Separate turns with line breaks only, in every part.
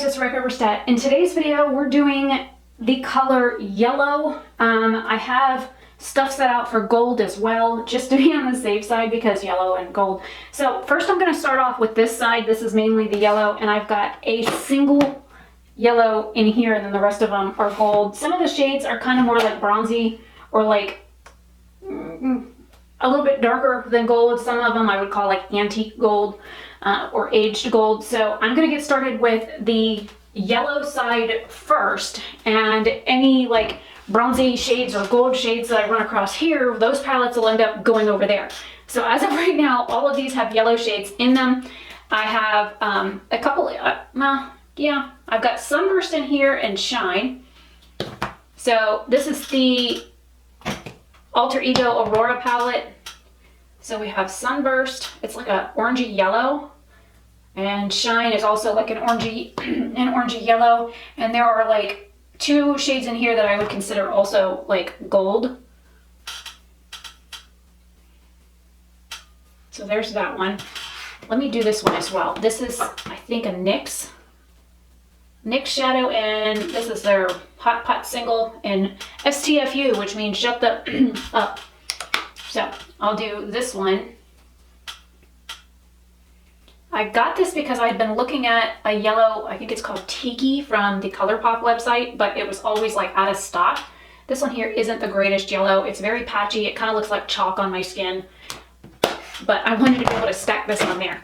babes, it's Ray Stat. In today's video, we're doing the color yellow. I have stuff set out for gold as well, just to be on the safe side because yellow and gold. So first I'm going to start off with this side. This is mainly the yellow, and I've got a single yellow in here, and then the rest of them are gold. Some of the shades are kind of more like bronzy or like a little bit darker than gold. Some of them I would call like antique gold. Or aged gold. So I'm going to get started with the yellow side first, and any like bronzy shades or gold shades that I run across here, those palettes will end up going over there. So as of right now, all of these have yellow shades in them. I have a couple, I've got Sunburst in here and Shine. So this is the Alter Ego Aurora palette. So we have Sunburst, it's like a orangey yellow, and Shine is also like an orangey yellow, and there are like two shades in here that I would consider also like gold. So there's that one. Let me do this one as well. This is, I think, a NYX shadow, and this is their Hot Pot single in STFU, which means shut the up. So I'll do this one. I got this because I'd been looking at a yellow, I think it's called Tiki from the ColourPop website, but it was always like out of stock. This one here isn't the greatest yellow. It's very patchy. It kind of looks like chalk on my skin, but I wanted to be able to stack this on there.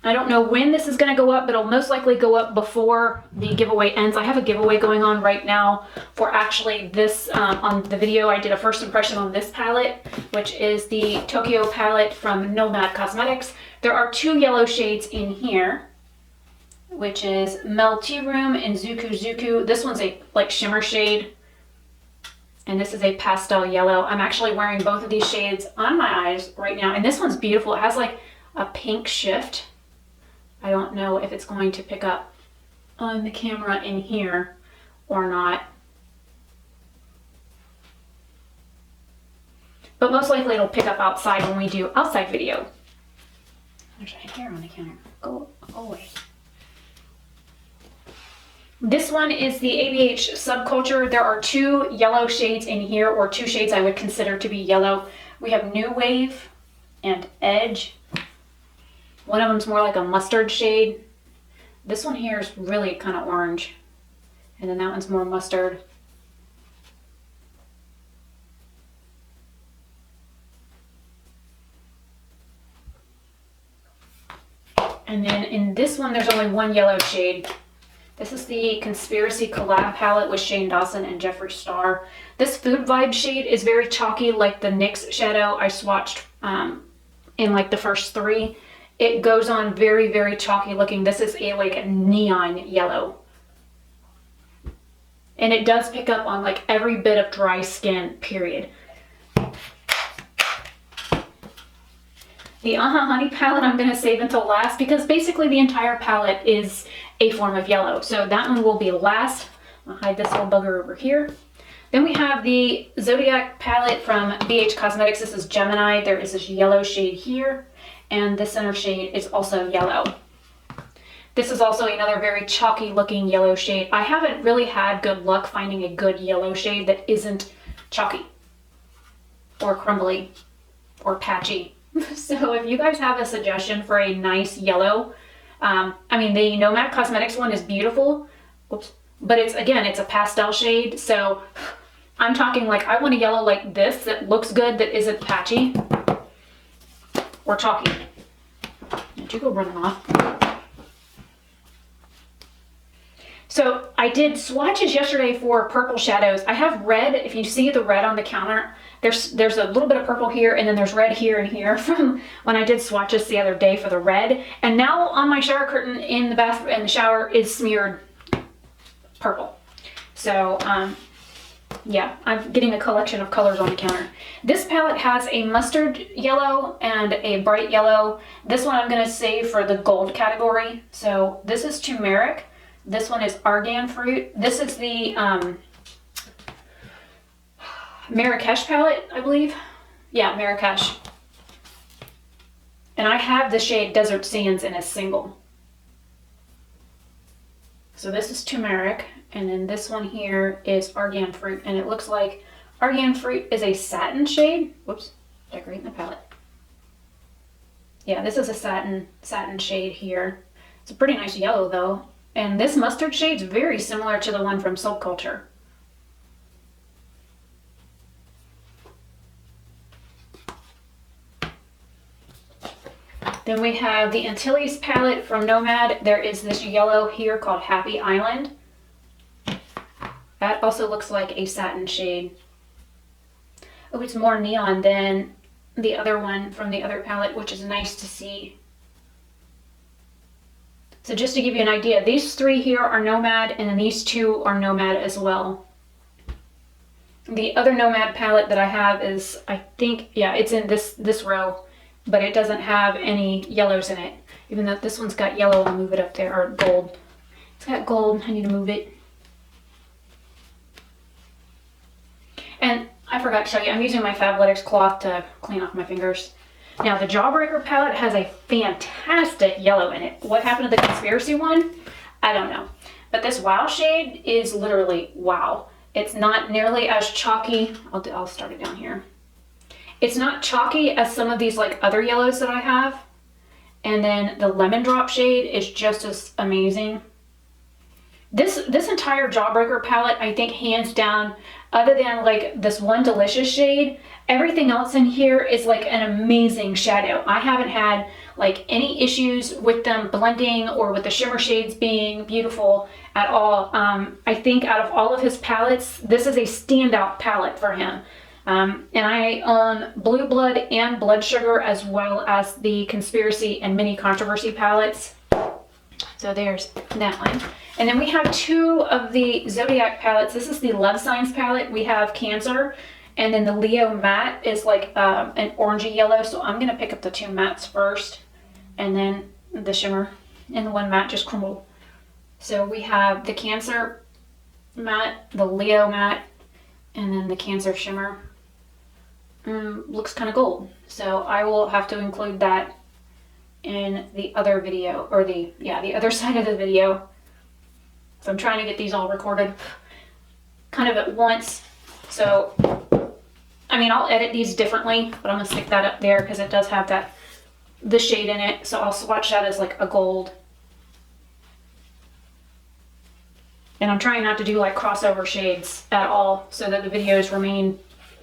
I don't know when this is going to go up, but it'll most likely go up before the giveaway ends. I have a giveaway going on right now for actually this, on the video I did a first impression on this palette, which is the Tokyo palette from Nomad Cosmetics. There are two yellow shades in here, which is Mel Tea Room and Zuku Zuku. This one's a like shimmer shade, and this is a pastel yellow. I'm actually wearing both of these shades on my eyes right now, and this one's beautiful. It has like a pink shift. I don't know if it's going to pick up on the camera in here or not. But most likely it'll pick up outside when we do outside video. There's a hair on the counter. Go away. This one is the ABH Subculture. There are two yellow shades in here, or two shades I would consider to be yellow. We have New Wave and Edge. One of them's more like a mustard shade. This one here is really kind of orange. And then that one's more mustard. And then in this one, there's only one yellow shade. This is the Conspiracy Collab palette with Shane Dawson and Jeffree Star. This Food Vibe shade is very chalky, like the NYX shadow I swatched in like the first three. It goes on very, very chalky looking. This is a like neon yellow. And it does pick up on like every bit of dry skin, period. The Honey palette I'm going to save until last because basically the entire palette is a form of yellow. So that one will be last. I'll hide this little bugger over here. Then we have the Zodiac palette from BH Cosmetics. This is Gemini. There is this yellow shade here, and the center shade is also yellow. This is also another very chalky looking yellow shade. I haven't really had good luck finding a good yellow shade that isn't chalky or crumbly or patchy. So if you guys have a suggestion for a nice yellow, I mean the Nomad Cosmetics one is beautiful. Oops. But it's, again, it's a pastel shade, so I'm talking like I want a yellow like this that looks good, that isn't patchy or chalky. Did you go running off? So I did swatches yesterday for purple shadows. I have red. If you see the red on the counter, there's a little bit of purple here, and then there's red here and here from when I did swatches the other day for the red. And now on my shower curtain in the bathroom, in the shower, is smeared purple. So yeah, I'm getting a collection of colors on the counter. This palette has a mustard yellow and a bright yellow. This one I'm going to save for the gold category. So this is turmeric. This one is argan fruit. This is the Marrakesh palette, I believe. Yeah, Marrakesh. And I have the shade Desert Sands in a single. So this is turmeric, and then this one here is Argan Fruit, and it looks like Argan Fruit is a satin shade. Whoops, decorating the palette. Yeah, this is a satin shade here. It's a pretty nice yellow though. And this mustard shade's very similar to the one from Silk Culture. Then we have the Antilles palette from Nomad. There is this yellow here called Happy Island. That also looks like a satin shade. Oh, it's more neon than the other one from the other palette, which is nice to see. So just to give you an idea, these three here are Nomad, and then these two are Nomad as well. The other Nomad palette that I have is, I think, yeah, it's in this row, but it doesn't have any yellows in it. Even though this one's got yellow, I'll move it up there, or gold. It's got gold, I need to move it. And I forgot to show you, I'm using my Fabletics cloth to clean off my fingers. Now the Jawbreaker palette has a fantastic yellow in it. What happened to the Conspiracy one? I don't know. But this Wow shade is literally wow. It's not nearly as chalky. I'll start it down here. It's not chalky as some of these like other yellows that I have. And then the Lemon Drop shade is just as amazing. This entire Jawbreaker palette, I think hands down, other than like this one Delicious shade, everything else in here is like an amazing shadow. I haven't had like any issues with them blending or with the shimmer shades being beautiful at all. I think out of all of his palettes, this is a standout palette for him. And I own Blue Blood and Blood Sugar, as well as the Conspiracy and Mini Controversy palettes. So there's that one. And then we have two of the Zodiac palettes. This is the Love Signs palette. We have Cancer, and then the Leo matte is like an orangey yellow. So I'm gonna pick up the two mattes first, and then the shimmer, and the one matte just crumbled. So we have the Cancer matte, the Leo matte, and then the Cancer shimmer. Looks kind of gold. So I will have to include that in the other video, or the other side of the video. So I'm trying to get these all recorded kind of at once. So, I mean, I'll edit these differently, but I'm gonna stick that up there because it does have the shade in it. So I'll swatch that as like a gold. And I'm trying not to do like crossover shades at all so that the videos remain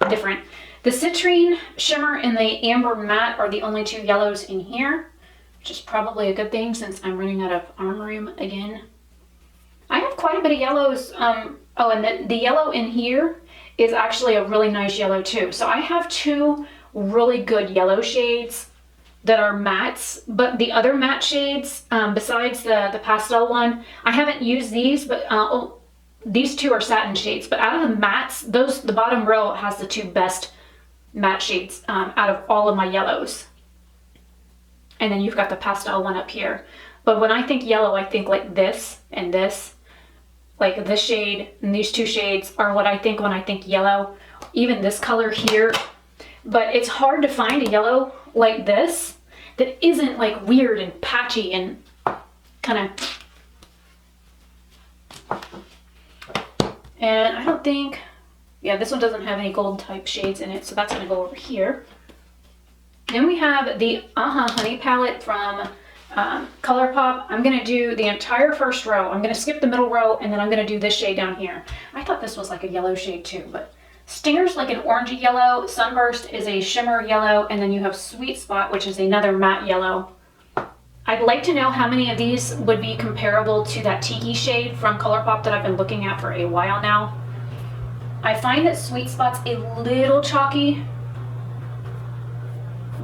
different. The Citrine shimmer and the Amber matte are the only two yellows in here, which is probably a good thing since I'm running out of arm room again. I have quite a bit of yellows. Oh, and the yellow in here is actually a really nice yellow too. So I have two really good yellow shades that are mattes, but the other matte shades, besides the pastel one, I haven't used these, but these two are satin shades. But out of the mattes, the bottom row has the two best matte shades out of all of my yellows. And then you've got the pastel one up here. But when I think yellow, I think like this and this. Like this shade and these two shades are what I think when I think yellow. Even this color here. But it's hard to find a yellow like this that isn't like weird and patchy and kind of... And I don't think... Yeah, this one doesn't have any gold type shades in it, so that's going to go over here. Then we have the Honey palette from ColourPop. I'm going to do the entire first row. I'm going to skip the middle row, and then I'm going to do this shade down here. I thought this was like a yellow shade too, but Stinger's like an orangey yellow, Sunburst is a shimmer yellow, and then you have Sweet Spot, which is another matte yellow. I'd like to know how many of these would be comparable to that Tiki shade from ColourPop that I've been looking at for a while now. I find that Sweet Spot's a little chalky,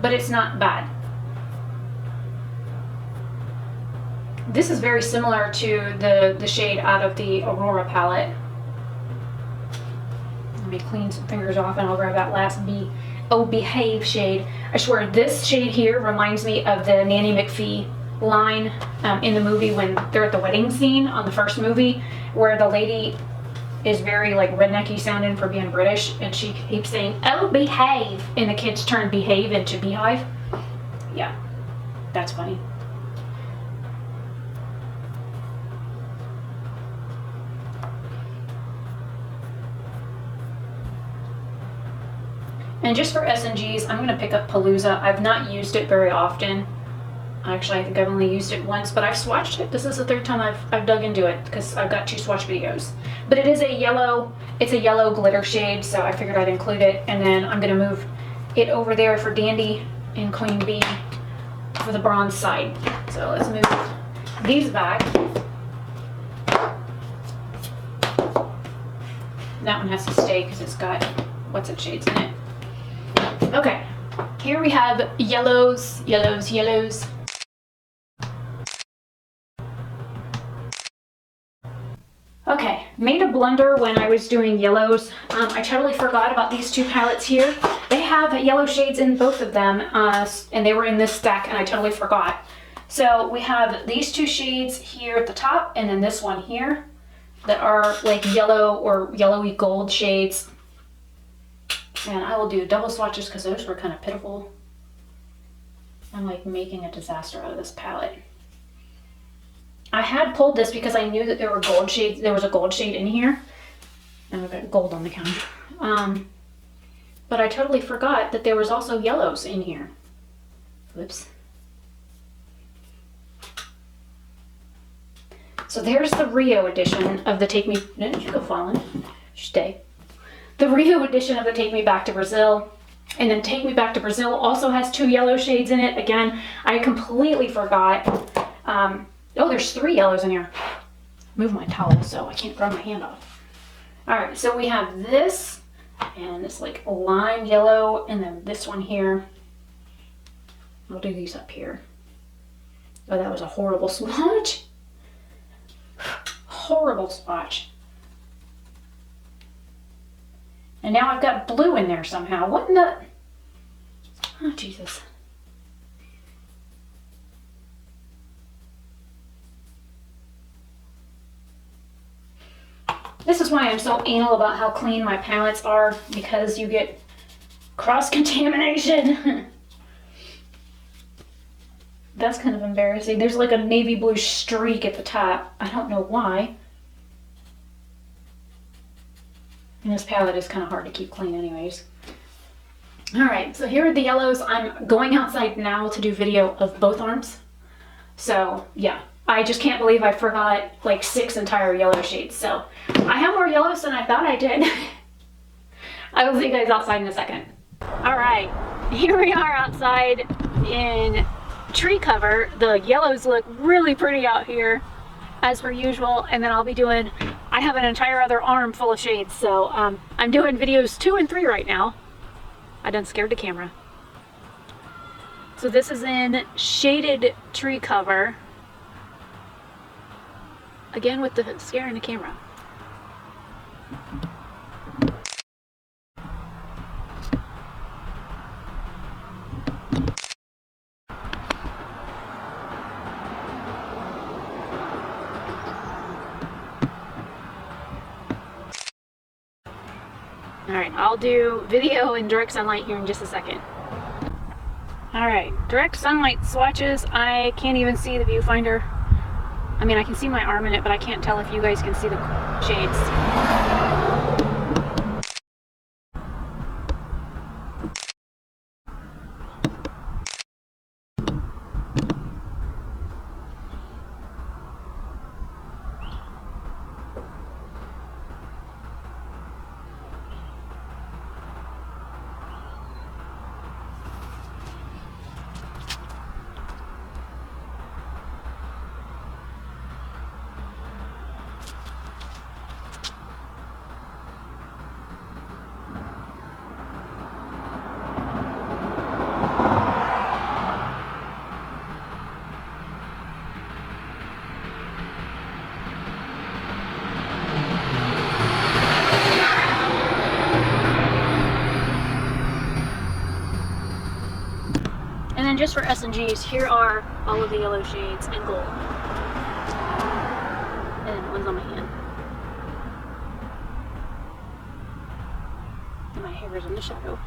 but it's not bad. This is very similar to the shade out of the Aurora palette. Let me clean some fingers off and I'll grab that last Behave shade. I swear this shade here reminds me of the Nanny McPhee line in the movie when they're at the wedding scene on the first movie, where the lady is very like rednecky sounding for being British, and she keeps saying, "Oh, behave," and the kids turn behave into beehive. Yeah, That's funny. And just for S&Gs, I'm going to pick up Palooza. I've not used it very often. Actually, I think I've only used it once, but I've swatched it. This is the third time I've dug into it because I've got 2 swatch videos. But it is a yellow, it's a yellow glitter shade, so I figured I'd include it. And then I'm going to move it over there for Dandy and Queen Bee for the bronze side. So let's move these back. That one has to stay because it's got what's it shades in it. Okay, here we have yellows, yellows, yellows. Okay, made a blunder when I was doing yellows. I totally forgot about these 2 palettes here. They have yellow shades in both of them, and they were in this stack, and I totally forgot. So we have these 2 shades here at the top, and then this one here that are like yellow or yellowy gold shades. And I will do double swatches because those were kind of pitiful. I'm like making a disaster out of this palette. I had pulled this because I knew that there were gold shades. There was a gold shade in here. And I've got gold on the counter. But I totally forgot that there was also yellows in here. Whoops. So there's the Rio edition of the Take Me... No, you go Fallen. Stay. The Rio edition of the Take Me Back to Brazil. And then Take Me Back to Brazil also has 2 yellow shades in it. Again, I completely forgot. Oh, there's 3 yellows in here. Move my towel so I can't grab my hand off. Alright, so we have this, and this like lime yellow, and then this one here. I'll do these up here. Oh, that was a horrible swatch. Horrible swatch. And now I've got blue in there somehow. What in the... Oh, Jesus. This is why I'm so anal about how clean my palettes are, because you get cross-contamination. That's kind of embarrassing. There's like a navy blue streak at the top. I don't know why. And this palette is kind of hard to keep clean anyways. Alright, so here are the yellows. I'm going outside now to do video of both arms. So, yeah. I just can't believe I forgot like 6 entire yellow shades. So, I have more yellows than I thought I did. I will see you guys outside in a second. Alright, here we are outside in tree cover. The yellows look really pretty out here, as per usual. And then I'll be doing... I have an entire other arm full of shades, so I'm doing videos 2 and 3 right now. I done scared the camera. So this is in shaded tree cover. Again with the scaring the camera. Alright, I'll do video in direct sunlight here in just a second. Alright, direct sunlight swatches. I can't even see the viewfinder. I mean, I can see my arm in it, but I can't tell if you guys can see the shades. Just for S&Gs, here are all of the yellow shades and gold. And one's on my hand. And my hair is in the shadow.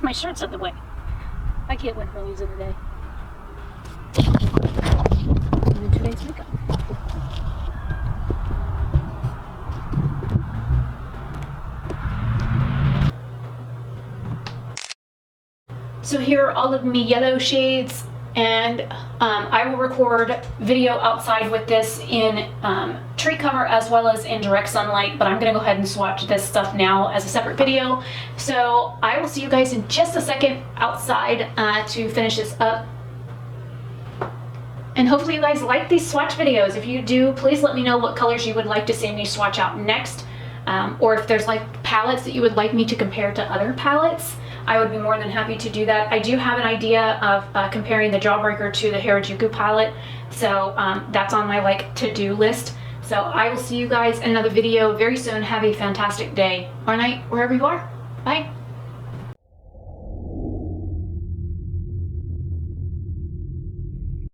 My shirt's in the way. I can't win her loser today. And then today's makeup. So here are all of my yellow shades, and I will record video outside with this in tree cover as well as in direct sunlight, but I'm gonna go ahead and swatch this stuff now as a separate video. So I will see you guys in just a second outside to finish this up. And hopefully you guys like these swatch videos. If you do, please let me know what colors you would like to see me swatch out next, or if there's like palettes that you would like me to compare to other palettes. I would be more than happy to do that. I do have an idea of comparing the Jawbreaker to the Harajuku palette, so that's on my like to-do list. So I will see you guys in another video very soon. Have a fantastic day or night wherever you are. Bye.